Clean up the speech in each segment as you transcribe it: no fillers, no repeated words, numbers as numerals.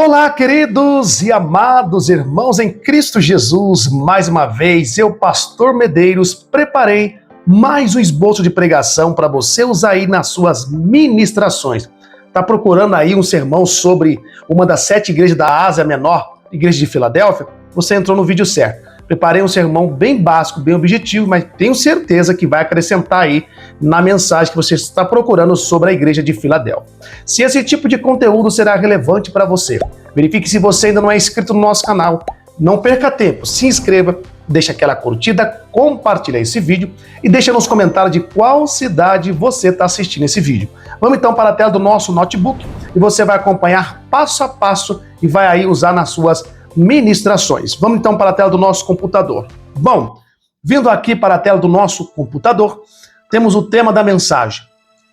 Olá, queridos e amados irmãos em Cristo Jesus. Mais uma vez, eu, Pastor Medeiros, preparei mais um esboço de pregação para você usar aí nas suas ministrações. Tá procurando aí um sermão sobre uma das 7 igrejas da Ásia Menor, Igreja de Filadélfia? Você entrou no vídeo certo. Preparei um sermão bem básico, bem objetivo, mas tenho certeza que vai acrescentar aí na mensagem que você está procurando sobre a Igreja de Filadélfia. Se esse tipo de conteúdo será relevante para você, verifique se você ainda não é inscrito no nosso canal. Não perca tempo, se inscreva, deixa aquela curtida, compartilha esse vídeo e deixa nos comentários de qual cidade você está assistindo esse vídeo. Vamos então para a tela do nosso notebook e você vai acompanhar passo a passo e vai aí usar nas suas ministrações. Vamos então para a tela do nosso computador. Bom, vindo aqui para a tela do nosso computador, temos o tema da mensagem: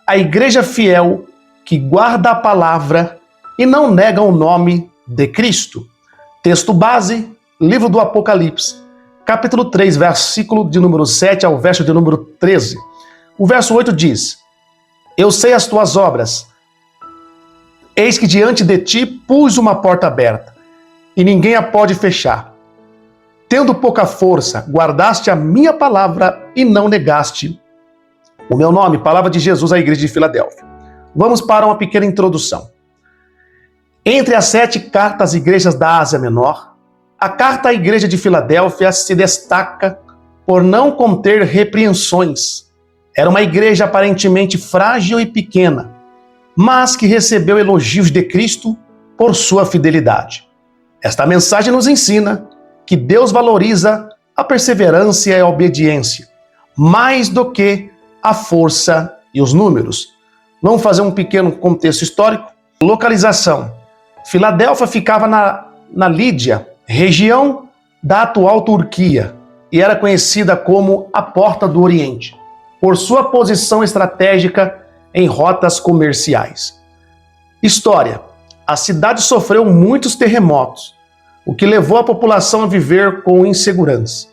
a igreja fiel que guarda a palavra e não nega o nome de Cristo. Texto base, livro do Apocalipse, capítulo 3, versículo de número 7 ao verso de número 13. O verso 8 diz: eu sei as tuas obras, eis que diante de ti pus uma porta aberta, e ninguém a pode fechar. Tendo pouca força, guardaste a minha palavra e não negaste o meu nome. Palavra de Jesus à igreja de Filadélfia. Vamos para uma pequena introdução. Entre as 7 cartas às igrejas da Ásia Menor, a carta à igreja de Filadélfia se destaca por não conter repreensões. Era uma igreja aparentemente frágil e pequena, mas que recebeu elogios de Cristo por sua fidelidade. Esta mensagem nos ensina que Deus valoriza a perseverança e a obediência, mais do que a força e os números. Vamos fazer um pequeno contexto histórico. Localização: Filadélfia ficava na Lídia, região da atual Turquia, e era conhecida como a Porta do Oriente, por sua posição estratégica em rotas comerciais. História: a cidade sofreu muitos terremotos, o que levou a população a viver com insegurança.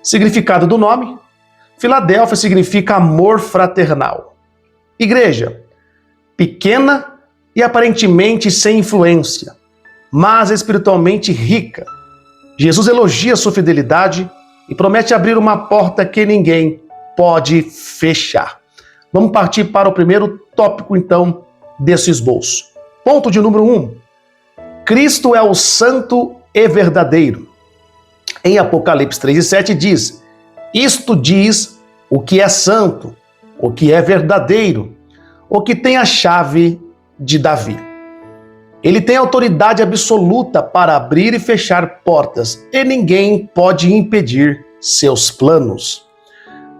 Significado do nome: Filadélfia significa amor fraternal. Igreja: pequena e aparentemente sem influência, mas espiritualmente rica. Jesus elogia sua fidelidade e promete abrir uma porta que ninguém pode fechar. Vamos partir para o primeiro tópico, então, desse esboço. Ponto de número 1. Cristo é o santo e verdadeiro. Em Apocalipse 3:7 diz: isto diz o que é santo, o que é verdadeiro, o que tem a chave de Davi. Ele tem autoridade absoluta para abrir e fechar portas, e ninguém pode impedir seus planos.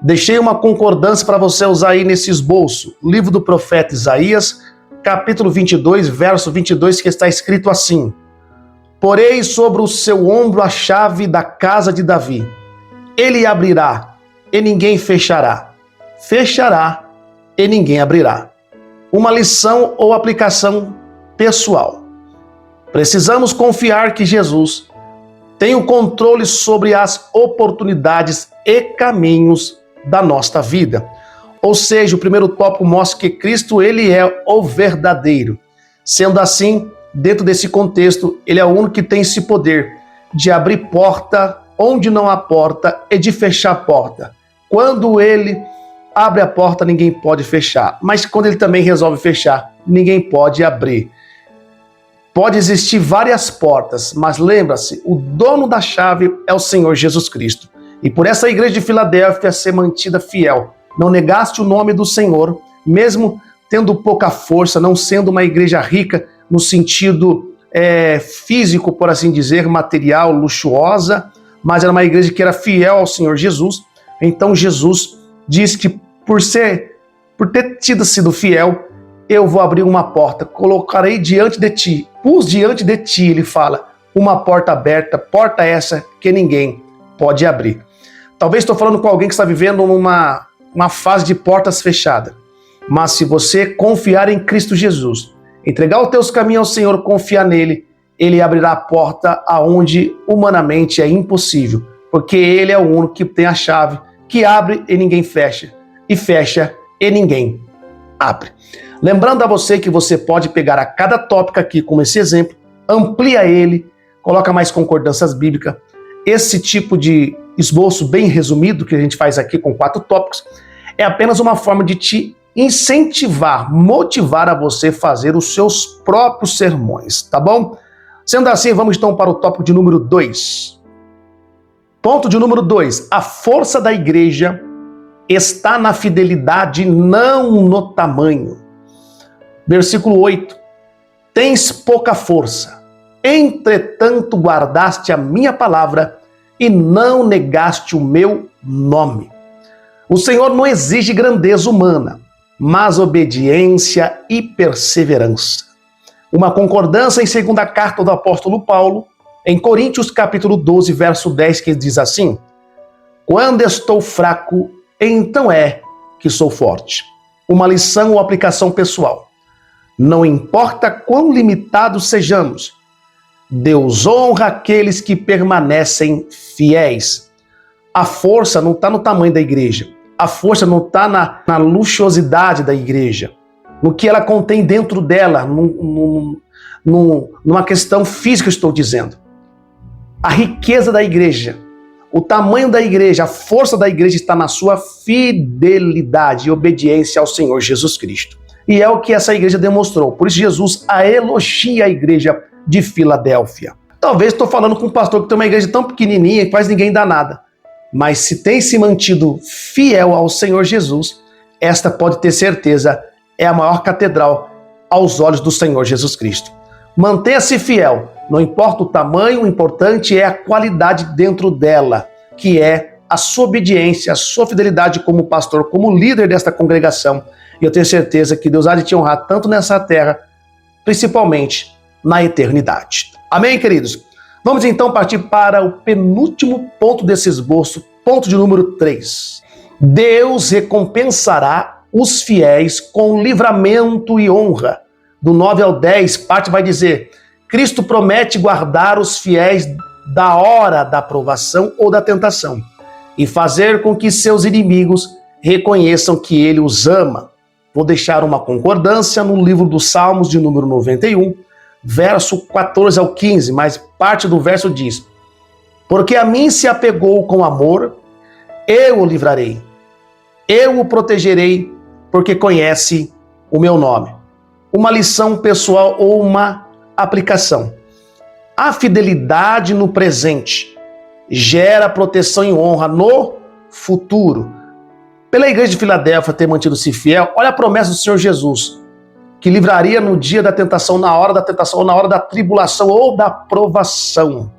Deixei uma concordância para você usar aí nesse esboço. Livro do profeta Isaías, capítulo 22, verso 22, que está escrito assim: porei sobre o seu ombro a chave da casa de Davi. Ele abrirá, e ninguém fechará. Fechará, e ninguém abrirá. Uma lição ou aplicação pessoal. Precisamos confiar que Jesus tem o controle sobre as oportunidades e caminhos da nossa vida. Ou seja, o primeiro tópico mostra que Cristo, ele é o verdadeiro. Sendo assim, dentro desse contexto, ele é o único que tem esse poder de abrir porta onde não há porta e de fechar a porta. Quando ele abre a porta, ninguém pode fechar. Mas quando ele também resolve fechar, ninguém pode abrir. Pode existir várias portas, mas lembra-se, o dono da chave é o Senhor Jesus Cristo. E por essa igreja de Filadélfia ser mantida fiel, não negaste o nome do Senhor, mesmo tendo pouca força, não sendo uma igreja rica no sentido físico, por assim dizer, material, luxuosa, mas era uma igreja que era fiel ao Senhor Jesus. Então Jesus diz que por ter sido fiel, eu vou abrir uma porta, colocarei diante de ti, pus diante de ti, ele fala, uma porta aberta, porta essa que ninguém pode abrir. Talvez estou falando com alguém que está vivendo uma fase de portas fechadas, mas se você confiar em Cristo Jesus, entregar os teus caminhos ao Senhor, confiar nele, ele abrirá a porta aonde humanamente é impossível, porque ele é o único que tem a chave, que abre e ninguém fecha, e fecha e ninguém abre. Lembrando a você que você pode pegar a cada tópico aqui como esse exemplo, amplia ele, coloca mais concordâncias bíblicas. Esse tipo de esboço bem resumido, que a gente faz aqui com 4 tópicos, é apenas uma forma de te incentivar, motivar a você fazer os seus próprios sermões, tá bom? Sendo assim, vamos então para o tópico de número 2. Ponto de número 2. A força da igreja está na fidelidade, não no tamanho. Versículo 8. Tens pouca força, entretanto guardaste a minha palavra e não negaste o meu nome. O Senhor não exige grandeza humana, mas obediência e perseverança. Uma concordância em 2ª carta do apóstolo Paulo, em Coríntios capítulo 12, verso 10, que diz assim: quando estou fraco, então é que sou forte. Uma lição ou aplicação pessoal. Não importa quão limitados sejamos, Deus honra aqueles que permanecem fiéis. A força não está no tamanho da igreja. A força não está na luxuosidade da igreja, no que ela contém dentro dela, numa questão física, estou dizendo. A riqueza da igreja, o tamanho da igreja, a força da igreja está na sua fidelidade e obediência ao Senhor Jesus Cristo. E é o que essa igreja demonstrou. Por isso Jesus a elogia a igreja de Filadélfia. Talvez estou falando com um pastor que tem uma igreja tão pequenininha que quase ninguém dá nada. Mas se tem se mantido fiel ao Senhor Jesus, esta pode ter certeza é a maior catedral aos olhos do Senhor Jesus Cristo. Mantenha-se fiel, não importa o tamanho, o importante é a qualidade dentro dela, que é a sua obediência, a sua fidelidade como pastor, como líder desta congregação. E eu tenho certeza que Deus há de te honrar tanto nessa terra, principalmente na eternidade. Amém, queridos? Vamos então partir para o penúltimo ponto desse esboço, ponto de número 3. Deus recompensará os fiéis com livramento e honra. Do 9 ao 10, parte vai dizer: Cristo promete guardar os fiéis da hora da provação ou da tentação e fazer com que seus inimigos reconheçam que ele os ama. Vou deixar uma concordância no livro dos Salmos de número 91, verso 14 ao 15, mas parte do verso diz: porque a mim se apegou com amor, eu o livrarei, eu o protegerei, porque conhece o meu nome. Uma lição pessoal ou uma aplicação. A fidelidade no presente gera proteção e honra no futuro. Pela igreja de Filadélfia ter mantido-se fiel, olha a promessa do Senhor Jesus, que livraria no dia da tentação, na hora da tentação, ou na hora da tribulação ou da provação.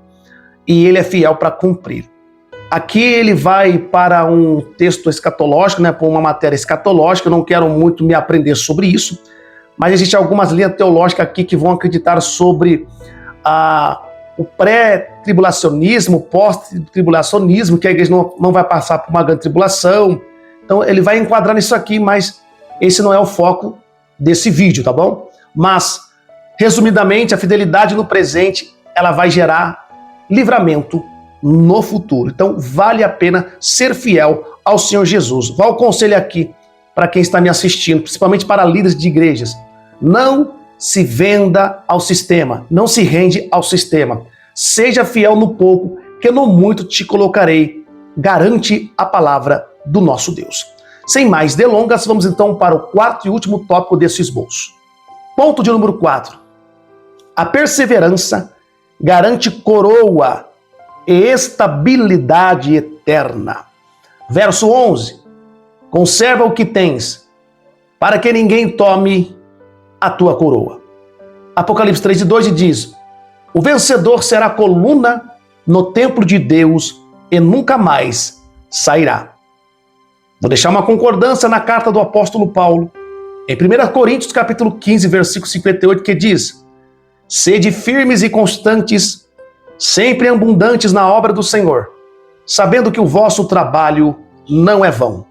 E ele é fiel para cumprir. Aqui ele vai para um texto escatológico, para uma matéria escatológica. Eu não quero muito me aprender sobre isso, mas existem algumas linhas teológicas aqui que vão acreditar sobre o pré-tribulacionismo, o pós-tribulacionismo, que a igreja não vai passar por uma grande tribulação. Então ele vai enquadrar nisso aqui, mas esse não é o foco desse vídeo, tá bom? Mas, resumidamente, a fidelidade no presente, ela vai gerar livramento no futuro. Então, vale a pena ser fiel ao Senhor Jesus. Vá o conselho aqui para quem está me assistindo, principalmente para líderes de igrejas. Não se venda ao sistema, não se rende ao sistema. Seja fiel no pouco, que no muito te colocarei. Garante a palavra do nosso Deus. Sem mais delongas, vamos então para o 4º e último tópico desse esboço. Ponto de número 4. A perseverança garante coroa e estabilidade eterna. Verso 11. Conserva o que tens, para que ninguém tome a tua coroa. Apocalipse 3:2 diz: o vencedor será coluna no templo de Deus e nunca mais sairá. Vou deixar uma concordância na carta do apóstolo Paulo, em 1 Coríntios capítulo 15, versículo 58, que diz: sede firmes e constantes, sempre abundantes na obra do Senhor, sabendo que o vosso trabalho não é vão.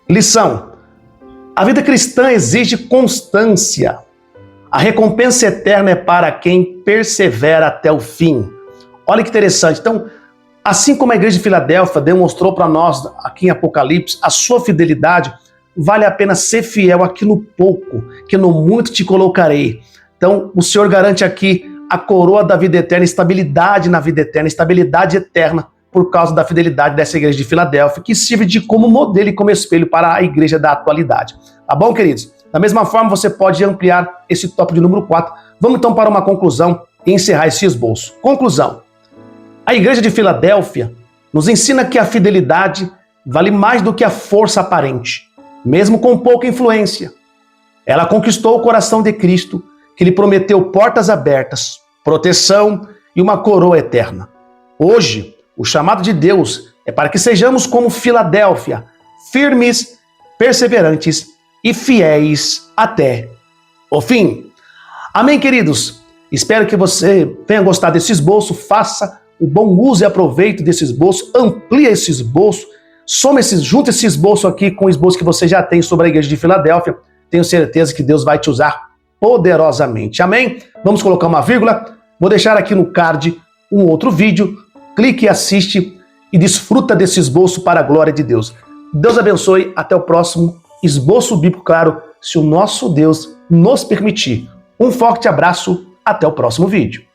Lição: a vida cristã exige constância. A recompensa eterna é para quem persevera até o fim. Olha que interessante. Então, assim como a igreja de Filadélfia demonstrou para nós aqui em Apocalipse a sua fidelidade, vale a pena ser fiel aqui no pouco, que no muito te colocarei. Então, o Senhor garante aqui a coroa da vida eterna, estabilidade na vida eterna, estabilidade eterna, por causa da fidelidade dessa igreja de Filadélfia, que serve de como modelo e como espelho para a igreja da atualidade. Tá bom, queridos? Da mesma forma, você pode ampliar esse tópico de número 4. Vamos então para uma conclusão e encerrar esse esboço. Conclusão. A igreja de Filadélfia nos ensina que a fidelidade vale mais do que a força aparente, mesmo com pouca influência. Ela conquistou o coração de Cristo, que lhe prometeu portas abertas, proteção e uma coroa eterna. Hoje, o chamado de Deus é para que sejamos como Filadélfia, firmes, perseverantes e fiéis até o fim. Amém, queridos? Espero que você tenha gostado desse esboço, faça o bom uso e aproveito desse esboço, amplie esse esboço, junte esse esboço aqui com o esboço que você já tem sobre a igreja de Filadélfia. Tenho certeza que Deus vai te usar poderosamente. Amém? Vamos colocar uma vírgula. Vou deixar aqui no card um outro vídeo. Clique e assiste e desfruta desse esboço para a glória de Deus. Deus abençoe. Até o próximo esboço bíblico, claro, se o nosso Deus nos permitir. Um forte abraço. Até o próximo vídeo.